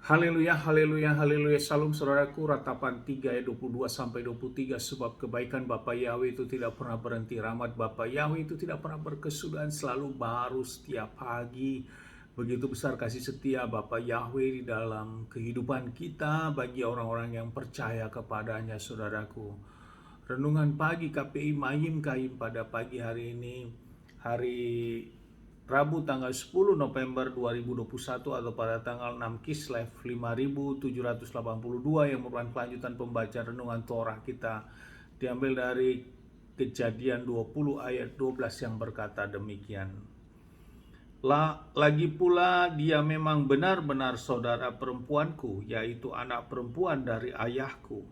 Haleluya, haleluya, haleluya. Salam saudaraku, ratapan 3 ayat 22 sampai 23. Sebab kebaikan Bapa Yahweh itu tidak pernah berhenti. Rahmat Bapa Yahweh itu tidak pernah berkesudahan, selalu baru setiap pagi. Begitu besar kasih setia Bapa Yahweh di dalam kehidupan kita bagi orang-orang yang percaya kepadanya, saudaraku. Renungan pagi KPI Mayim Kaim pada pagi hari ini, hari Rabu tanggal 10 November 2021 atau pada tanggal 6 Kislev 5782 yang merupakan kelanjutan pembacaan renungan Torah kita, diambil dari Kejadian 20 ayat 12 yang berkata demikian. Lagi pula dia memang benar-benar saudara perempuanku, yaitu anak perempuan dari ayahku,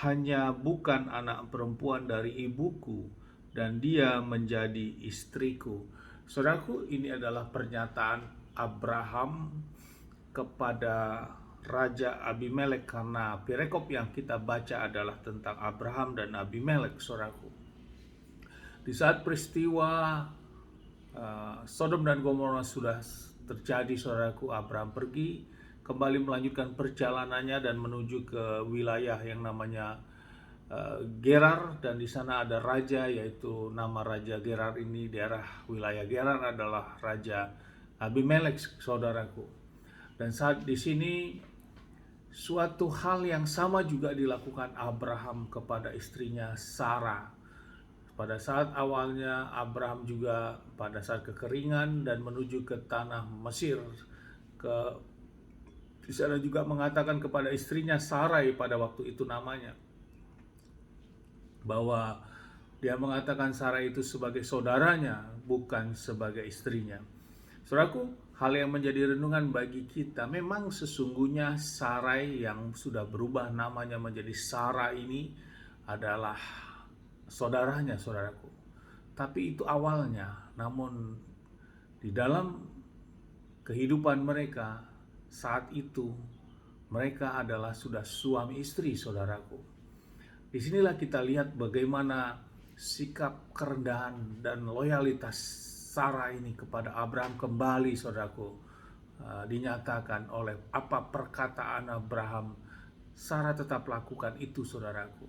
hanya bukan anak perempuan dari ibuku, dan dia menjadi istriku. Saudaraku, ini adalah pernyataan Abraham kepada Raja Abimelek, karena perekop yang kita baca adalah tentang Abraham dan Abimelek, saudaraku. Di saat peristiwa Sodom dan Gomora sudah terjadi, saudaraku, Abraham pergi kembali melanjutkan perjalanannya dan menuju ke wilayah yang namanya Gerar, dan di sana ada raja, yaitu nama raja Gerar ini, daerah wilayah Gerar adalah Raja Abimelek, saudaraku. Dan saat di sini suatu hal yang sama juga dilakukan Abraham kepada istrinya Sarah. Pada saat awalnya Abraham juga pada saat kekeringan dan menuju ke tanah Mesir, di sana juga mengatakan kepada istrinya Sarai pada waktu itu namanya, bahwa dia mengatakan Sarai itu sebagai saudaranya, bukan sebagai istrinya. Saudaraku, hal yang menjadi renungan bagi kita, memang sesungguhnya Sarai yang sudah berubah namanya menjadi Sarah ini adalah saudaranya, saudaraku. Tapi itu awalnya, namun di dalam kehidupan mereka saat itu, mereka adalah sudah suami istri, saudaraku. Disinilah kita lihat bagaimana sikap kerendahan dan loyalitas Sarah ini kepada Abraham kembali, saudaraku, dinyatakan oleh apa perkataan Abraham. Sarah tetap lakukan itu, saudaraku.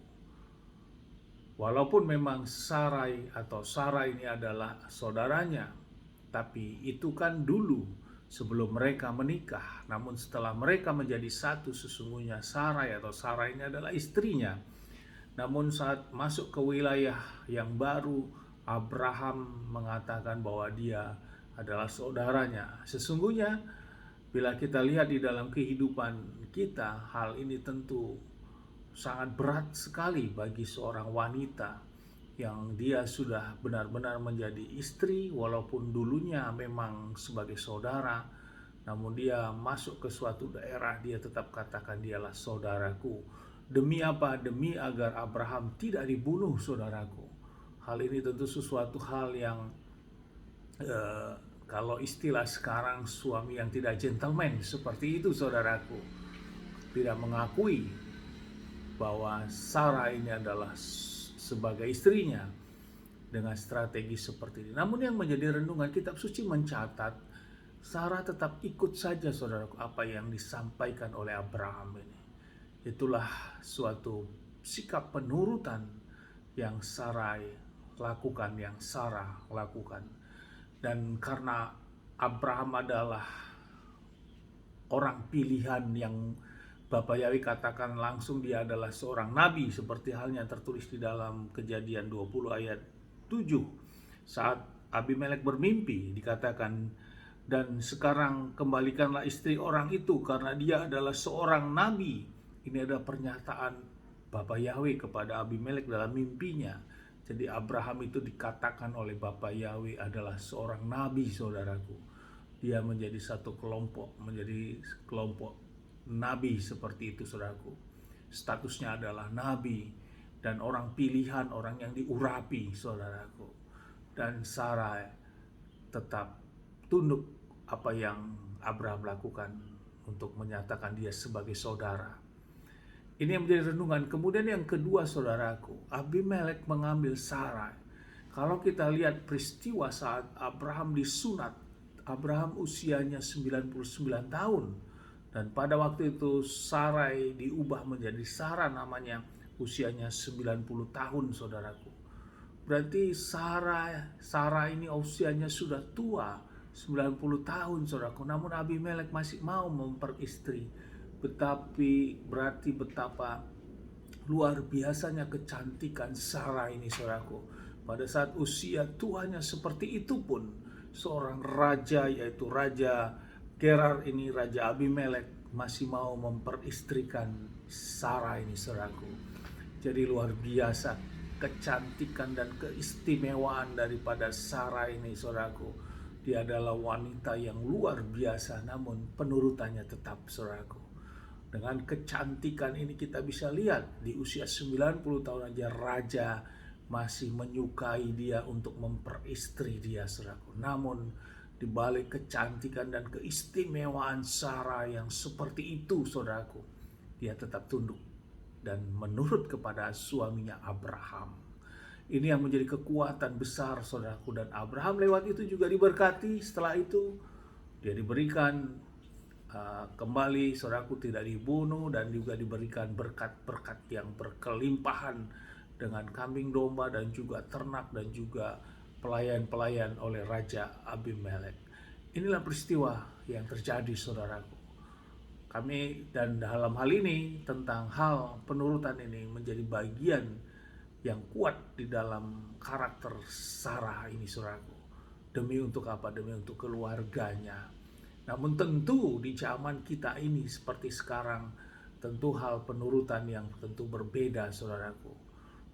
Walaupun memang Sarai atau Sarah ini adalah saudaranya, tapi itu kan dulu sebelum mereka menikah. Namun setelah mereka menjadi satu, sesungguhnya Sarai atau Sarah ini adalah istrinya. Namun saat masuk ke wilayah yang baru, Abraham mengatakan bahwa dia adalah saudaranya. Sesungguhnya bila kita lihat di dalam kehidupan kita, hal ini tentu sangat berat sekali bagi seorang wanita yang dia sudah benar-benar menjadi istri, walaupun dulunya memang sebagai saudara, namun dia masuk ke suatu daerah, dia tetap katakan dialah saudaraku. Demi apa? Demi agar Abraham tidak dibunuh, saudaraku. Hal ini tentu sesuatu hal yang kalau istilah sekarang, suami yang tidak gentleman seperti itu, saudaraku. Tidak mengakui bahwa Sarah ini adalah sebagai istrinya dengan strategi seperti ini. Namun yang menjadi renungan, kitab suci mencatat Sarah tetap ikut saja, saudaraku, apa yang disampaikan oleh Abraham ini. Itulah suatu sikap penurutan yang Sarai lakukan, yang Sarah lakukan. Dan karena Abraham adalah orang pilihan yang Bapak Yahweh katakan langsung dia adalah seorang nabi, seperti halnya tertulis di dalam Kejadian 20 ayat 7. Saat Abimelek bermimpi, dikatakan, dan sekarang kembalikanlah istri orang itu karena dia adalah seorang nabi. Ini adalah pernyataan Bapak Yahweh kepada Abimelek dalam mimpinya. Jadi Abraham itu dikatakan oleh Bapak Yahweh adalah seorang nabi, saudaraku. Dia menjadi satu kelompok, menjadi kelompok nabi seperti itu, saudaraku. Statusnya adalah nabi dan orang pilihan, orang yang diurapi, saudaraku. Dan Sarah tetap tunduk apa yang Abraham lakukan untuk menyatakan dia sebagai saudara. Ini yang menjadi renungan. Kemudian yang kedua, saudaraku, Abimelek mengambil Sarah. Kalau kita lihat peristiwa saat Abraham disunat, Abraham usianya 99 tahun. Dan pada waktu itu Sarai diubah menjadi Sarah namanya, usianya 90 tahun saudaraku. Berarti Sarah ini usianya sudah tua, 90 tahun saudaraku. Namun Abimelek masih mau memperistri. Berarti betapa luar biasanya kecantikan Sarah ini saudaraku. Pada saat usia tuanya seperti itu pun, seorang raja yaitu Raja Gerar ini, Raja Abimelek, masih mau memperistrikan Sarah ini saudaraku. Jadi luar biasa kecantikan dan keistimewaan daripada Sarah ini saudaraku. Dia adalah wanita yang luar biasa, namun penurutannya tetap saudaraku. Dengan kecantikan ini kita bisa lihat di usia 90 tahun aja raja masih menyukai dia untuk memperistri dia saudaraku. Namun di balik kecantikan dan keistimewaan Sarah yang seperti itu saudaraku, dia tetap tunduk dan menurut kepada suaminya Abraham. Ini yang menjadi kekuatan besar saudaraku, dan Abraham lewat itu juga diberkati. Setelah itu dia diberikan kembali saudaraku, tidak dibunuh, dan juga diberikan berkat-berkat yang berkelimpahan dengan kambing domba dan juga ternak dan juga pelayan-pelayan oleh Raja Abimelek. Inilah peristiwa yang terjadi saudaraku. Kami dan dalam hal ini tentang hal penurutan ini menjadi bagian yang kuat di dalam karakter Sarah ini saudaraku. Demi untuk apa? Demi untuk keluarganya. Namun tentu di zaman kita ini seperti sekarang, tentu hal penurutan yang tentu berbeda saudaraku.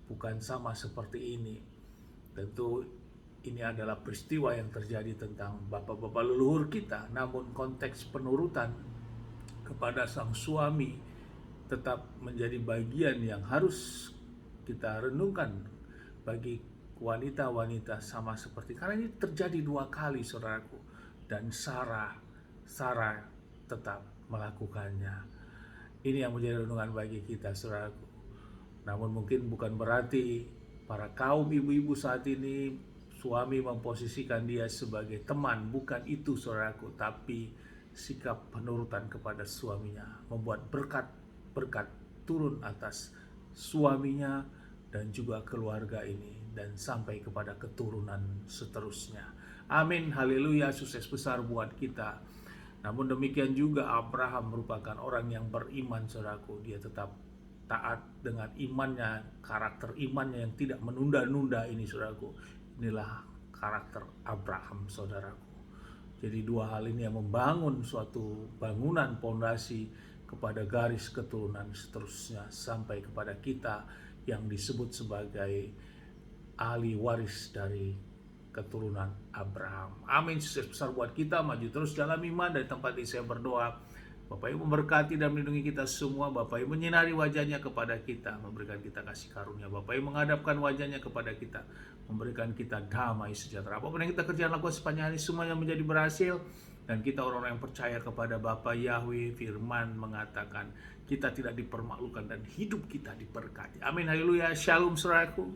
Bukan sama seperti ini. Tentu ini adalah peristiwa yang terjadi tentang bapak-bapak leluhur kita. Namun konteks penurutan kepada sang suami tetap menjadi bagian yang harus kita renungkan bagi wanita-wanita sama seperti. Karena ini terjadi 2 kali saudaraku. Dan Sarah tetap melakukannya. Ini yang menjadi renungan bagi kita saudaraku. Namun mungkin bukan berarti para kaum ibu-ibu saat ini suami memposisikan dia sebagai teman. Bukan itu saudaraku. Tapi sikap penurutan kepada suaminya membuat berkat turun atas suaminya dan juga keluarga ini dan sampai kepada keturunan seterusnya. Amin, haleluya, sukses besar buat kita. Namun demikian juga Abraham merupakan orang yang beriman saudaraku. Dia tetap taat dengan imannya, karakter imannya yang tidak menunda-nunda ini saudaraku. Inilah karakter Abraham saudaraku. Jadi 2 hal ini yang membangun suatu bangunan pondasi kepada garis keturunan seterusnya sampai kepada kita yang disebut sebagai ahli waris dari keturunan Abraham. Amin, sukses besar buat kita, maju terus dalam iman. Dari tempat ini saya berdoa, Bapak Ibu memberkati dan melindungi kita semua. Bapak Ibu menyinari wajahnya kepada kita, memberikan kita kasih karunia. Bapak Ibu menghadapkan wajahnya kepada kita, memberikan kita damai sejahtera. Apapun yang kita kerjakan lakukan sepanjang hari, semuanya menjadi berhasil. Dan kita orang-orang yang percaya kepada Bapa Yahweh, firman mengatakan kita tidak dipermalukan dan hidup kita diberkati. Amin, haleluya, shalom saudaraku.